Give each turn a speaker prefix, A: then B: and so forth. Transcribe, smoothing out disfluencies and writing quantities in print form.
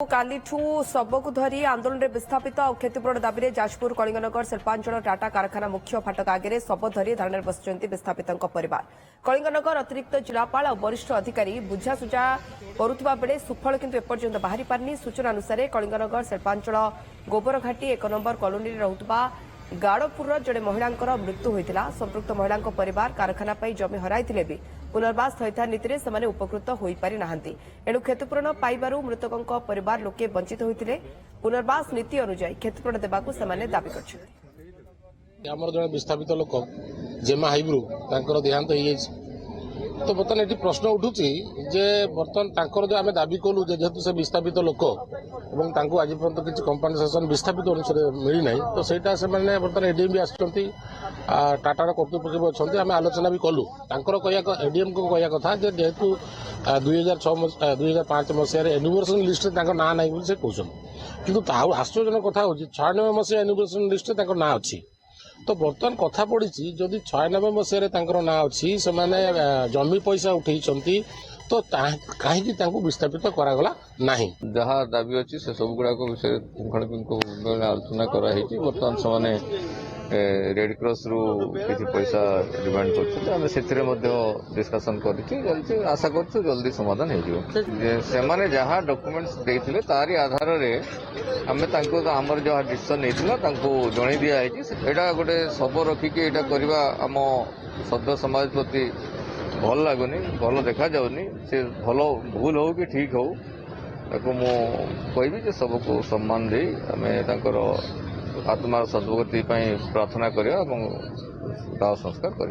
A: कालीठू शबकु धरी आंदोलन में विस्थापित और क्षतिपूरण दाबी में जाजपुर कलिंगनगर शिल्पांचल टाटा कारखाना मुख्य फाटक आगे शब धरी धारण बसिंट विस्थापित परिवार। कलिंगनगर अतिरिक्त जिलापाल और वरिष्ठ अधिकारी बुझासुझा करुवा बेले सुफल किंतु एपर्यंत बाहरी पारनी। सूचना अनुसार कलिंगनगर शिल्पांचल गोबरघाटी 1 नंबर कॉलोनी रहुतबा गाड़पुर जड़े महिला मृत्यु होता। संपृक्त महिला परिवार कारखाना जमी हराइथिले भी पुनर्वास थैथान नीति से उपकृत हो पारि नाहांती। एणु क्षतिपूरण पाइबारु मृतकों परिवार लोके वंचित होते। पुनर्वास नीति अनुसार क्षतिपूरण देवाकू सेमाने दाबी करछन्ति।
B: आमर जड़े विस्थापित लोक जेमा हाइब्रू तांकर देहांत हो तो बर्तमान ये प्रश्न उठुची जे बर्तमान जो आम दाबी कलु जेहेतु से विस्थापित लोक और आज पर्यटन किसी कंपनसेसन विस्थापित अनुसार मिली ना तो सहीटा से बर्तमान एडीएम भी आसुच्च टाटार कर्तृपक्ष भी अच्छा आम आलोचना भी कलु एडीएम को कहया कथा जेहेतु 2005 मसीह एन्यूमरेशन लिस्ट ना ना से कहते किंतु आश्चर्यजनक कथा हूँ 96 मसीहा एन्यूमरेशन लिस्ट ना अच्छी तो बर्तमान कथा पड़ी जदि 96 मसीह ना अच्छी से जमी पैसा उठे तो कहीं विस्थापित करागला नहीं
C: जहाँ दाबी अच्छी से सब गुड़ाक विषय आलोचना कराई। बर्तमान से रेड क्रॉस रु किसी पैसा डिमांड कर डिस्कसन कर आशा कर जल्दी समाधान हो जहाँ डॉक्यूमेंट्स देते तारी आधार आम आमर जहाँ डिसीजन नहीं जन दिखाई गोटे शब रखिकी करवा आम सभ्य समाज प्रति भल लगुनि भल देखा जाऊनी से भल भूल हो कि ठीक हो मु कहि सबको सम्मान दे आम आत्मार सद्गति प्रार्थना करवा दाह संस्कार करवा।